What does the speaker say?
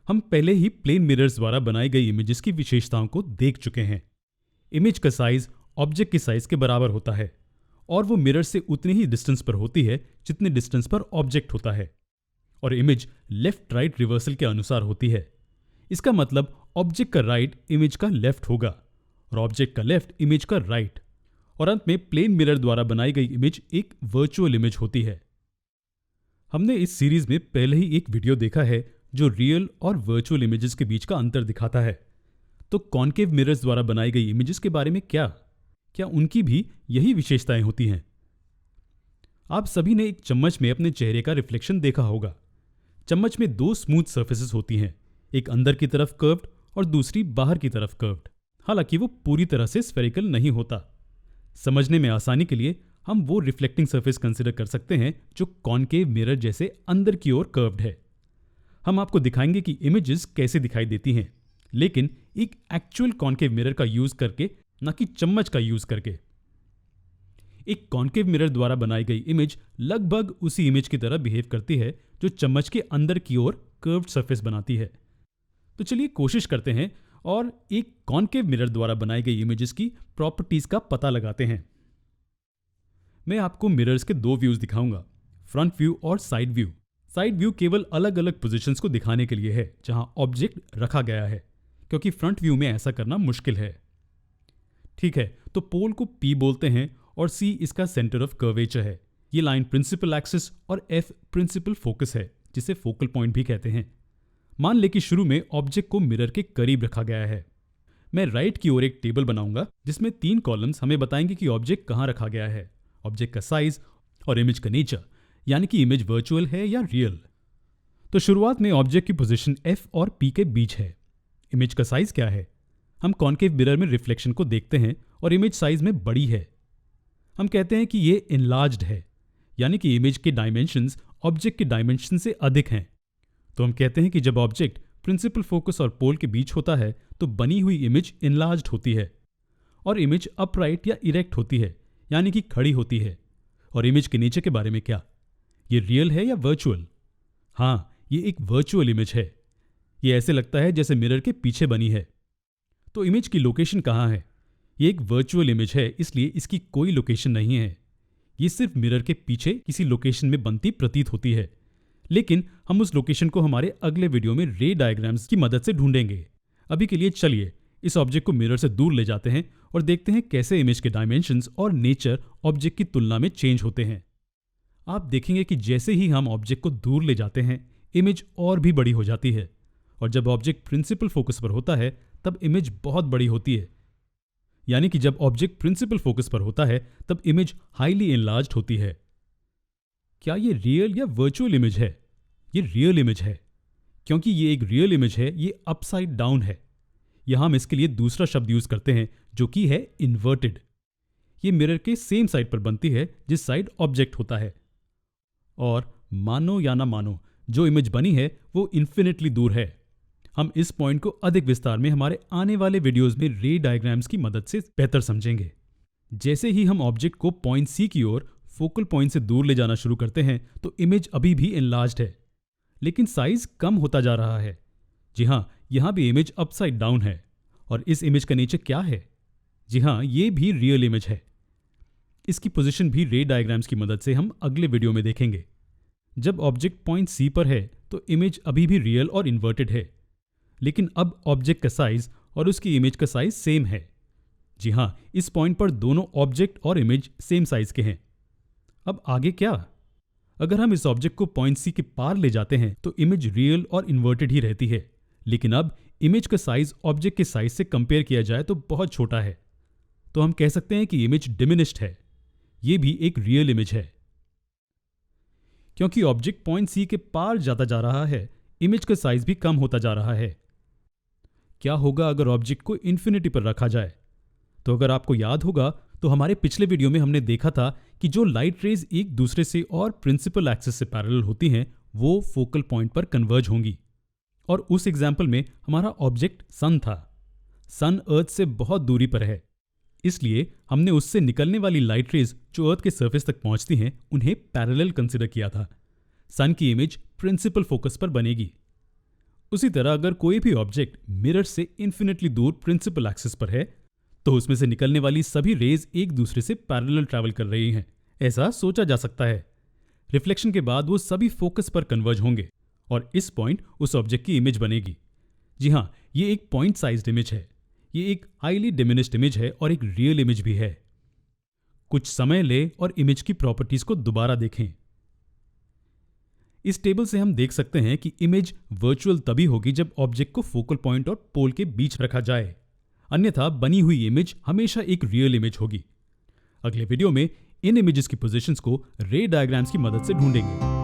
हम पहले ही plane mirrors द्वारा बनाई गई इमेजेस की विशेषताओं को देख चुके हैं। इमेज का साइज ऑब्जेक्ट के साइज के बराबर होता है और वो मिरर से उतनी ही डिस्टेंस पर होती है जितने डिस्टेंस पर ऑब्जेक्ट होता है, और इमेज लेफ्ट राइट रिवर्सल के अनुसार होती है। इसका मतलब ऑब्जेक्ट का राइट इमेज का लेफ्ट होगा और ऑब्जेक्ट का लेफ्ट इमेज का राइट, और अंत में प्लेन मिरर द्वारा बनाई गई इमेज एक वर्चुअल इमेज होती है। हमने इस सीरीज में पहले ही एक वीडियो देखा है जो रियल और वर्चुअल इमेजेस के बीच का अंतर दिखाता है। तो कॉन्केव मिरर्स द्वारा बनाई गई इमेजेस के बारे में क्या उनकी भी यही विशेषताएं होती हैं? आप सभी ने एक चम्मच में अपने चेहरे का रिफ्लेक्शन देखा होगा। चम्मच में दो स्मूथ सर्फेसेस होती हैं, एक अंदर की तरफ कर्व्ड और दूसरी बाहर की तरफ कर्व्ड। हालांकि वो पूरी तरह से स्फेरिकल नहीं होता। समझने में आसानी के लिए हम वो रिफ्लेक्टिंग सरफेस कंसिडर कर सकते हैं जो कॉन्केव मिरर जैसे अंदर की ओर कर्व्ड है। हम आपको दिखाएंगे कि इमेजेस कैसे दिखाई देती हैं, लेकिन एक एक्चुअल कॉन्केव मिरर का यूज करके, ना कि चम्मच का यूज करके। एक कॉन्केव मिरर द्वारा बनाई गई इमेज लगभग उसी इमेज की तरह बिहेव करती है जो चम्मच के अंदर की ओर कर्व्ड सरफेस बनाती है। तो चलिए कोशिश करते हैं और एक कॉन्केव मिरर द्वारा बनाई गई इमेजेस की प्रॉपर्टीज का पता लगाते हैं। मैं आपको मिरर्स के दो व्यूज दिखाऊंगा, फ्रंट व्यू और साइड व्यू। साइड व्यू केवल अलग अलग पोजीशंस को दिखाने के लिए है जहां ऑब्जेक्ट रखा गया है, क्योंकि फ्रंट व्यू में ऐसा करना मुश्किल है। ठीक है, तो पोल को P बोलते हैं और C इसका सेंटर ऑफ कर्वेचर है। ये लाइन प्रिंसिपल एक्सिस और F प्रिंसिपल फोकस है, जिसे फोकल पॉइंट भी कहते हैं। मान ले कि शुरू में ऑब्जेक्ट को मिरर के करीब रखा गया है। मैं राइट की ओर एक टेबल बनाऊंगा जिसमें 3 कॉलम्स हमें बताएंगे कि ऑब्जेक्ट कहां रखा गया है, ऑब्जेक्ट का साइज और इमेज का नेचर, यानी कि इमेज वर्चुअल है या रियल। तो शुरुआत में ऑब्जेक्ट की पोजीशन F और P के बीच है। इमेज का साइज क्या है? हम कॉन्केव मिरर में रिफ्लेक्शन को देखते हैं और इमेज साइज में बड़ी है। हम कहते हैं कि ये इनलार्ज्ड है, यानी कि इमेज के डायमेंशंस ऑब्जेक्ट के डायमेंशन से अधिक हैं। तो हम कहते हैं कि जब ऑब्जेक्ट प्रिंसिपल फोकस और पोल के बीच होता है तो बनी हुई इमेज इनलार्ज्ड होती है, और इमेज अपराइट या इरेक्ट होती है, यानी कि खड़ी होती है। और इमेज के नीचे के बारे में क्या? ये रियल है या वर्चुअल? हाँ, ये एक वर्चुअल इमेज है। ये ऐसे लगता है जैसे मिरर के पीछे बनी है। तो इमेज की लोकेशन कहाँ है? ये एक वर्चुअल इमेज है, इसलिए इसकी कोई लोकेशन नहीं है। ये सिर्फ मिरर के पीछे किसी लोकेशन में बनती प्रतीत होती है, लेकिन हम उस लोकेशन को हमारे अगले वीडियो में रे डायग्राम्स की मदद से ढूंढेंगे। अभी के लिए चलिए इस ऑब्जेक्ट को मिरर से दूर ले जाते हैं और देखते हैं कैसे इमेज के डायमेंशंस और नेचर ऑब्जेक्ट की तुलना में चेंज होते हैं। आप देखेंगे कि जैसे ही हम ऑब्जेक्ट को दूर ले जाते हैं, इमेज और भी बड़ी हो जाती है, और जब ऑब्जेक्ट प्रिंसिपल फोकस पर होता है तब इमेज बहुत बड़ी होती है। यानी कि जब ऑब्जेक्ट प्रिंसिपल फोकस पर होता है तब इमेज हाईली एनलार्ज्ड होती है। क्या ये रियल या वर्चुअल इमेज है? ये रियल इमेज है। क्योंकि ये एक रियल इमेज है, ये अपसाइड डाउन है। यहां हम इसके लिए दूसरा शब्द यूज करते हैं जो कि है इन्वर्टेड। ये मिरर के सेम साइड पर बनती है जिस साइड ऑब्जेक्ट होता है। और मानो या ना मानो, जो इमेज बनी है वो इन्फिनिटली दूर है। हम इस पॉइंट को अधिक विस्तार में हमारे आने वाले वीडियोस में रे डायग्राम्स की मदद से बेहतर समझेंगे। जैसे ही हम ऑब्जेक्ट को पॉइंट C की ओर फोकल पॉइंट से दूर ले जाना शुरू करते हैं तो इमेज अभी भी एनलार्ज्ड है, लेकिन साइज कम होता जा रहा है। जी हाँ, यहां भी इमेज अपसाइड डाउन है। और इस इमेज का नेचर क्या है? जी हाँ, ये भी रियल इमेज है। इसकी पोजीशन भी रे डायग्राम्स की मदद से हम अगले वीडियो में देखेंगे। जब ऑब्जेक्ट पॉइंट C पर है तो इमेज अभी भी रियल और इन्वर्टेड है, लेकिन अब ऑब्जेक्ट का साइज और उसकी इमेज का साइज सेम है। जी हाँ, इस पॉइंट पर दोनों ऑब्जेक्ट और इमेज सेम साइज के हैं। अब आगे क्या? अगर हम इस ऑब्जेक्ट को पॉइंट C के पार ले जाते हैं तो इमेज रियल और इन्वर्टेड ही रहती है, लेकिन अब इमेज का साइज ऑब्जेक्ट के साइज से कंपेयर किया जाए तो बहुत छोटा है। तो हम कह सकते हैं कि इमेज डिमिनिश्ड है। यह भी एक रियल इमेज है। क्योंकि ऑब्जेक्ट पॉइंट C के पार जाता जा रहा है, इमेज का साइज भी कम होता जा रहा है। क्या होगा अगर ऑब्जेक्ट को इन्फिनिटी पर रखा जाए? तो अगर आपको याद होगा तो हमारे पिछले वीडियो में हमने देखा था कि जो लाइट रेज एक दूसरे से और प्रिंसिपल एक्सिस से पैरेलल होती हैं वो फोकल पॉइंट पर कन्वर्ज होंगी। और उस एग्जाम्पल में हमारा ऑब्जेक्ट सन था। सन अर्थ से बहुत दूरी पर है, इसलिए हमने उससे निकलने वाली लाइट रेज जो अर्थ के सरफेस तक पहुंचती हैं उन्हें पैरेलल कंसिडर किया था। सन की इमेज प्रिंसिपल फोकस पर बनेगी। उसी तरह अगर कोई भी ऑब्जेक्ट मिरर से इन्फिनिटली दूर प्रिंसिपल एक्सिस पर है तो उसमें से निकलने वाली सभी रेज एक दूसरे से पैरेलल ट्रैवल कर रही हैं। ऐसा सोचा जा सकता है। रिफ्लेक्शन के बाद वो सभी फोकस पर कन्वर्ज होंगे और इस पॉइंट उस ऑब्जेक्ट की इमेज बनेगी। जी हाँ, ये एक पॉइंट साइज्ड इमेज है। ये एक हाईली डिमिनिश्ड इमेज है और एक रियल इमेज भी है। कुछ समय ले और इमेज की प्रॉपर्टीज को दोबारा देखें। इस टेबल से हम देख सकते हैं कि इमेज वर्चुअल तभी होगी जब ऑब्जेक्ट को फोकल पॉइंट और पोल के बीच रखा जाए, अन्यथा बनी हुई इमेज हमेशा एक रियल इमेज होगी। अगले वीडियो में इन इमेजेस की पोजीशंस को रे डायग्राम्स की मदद से ढूंढेंगे।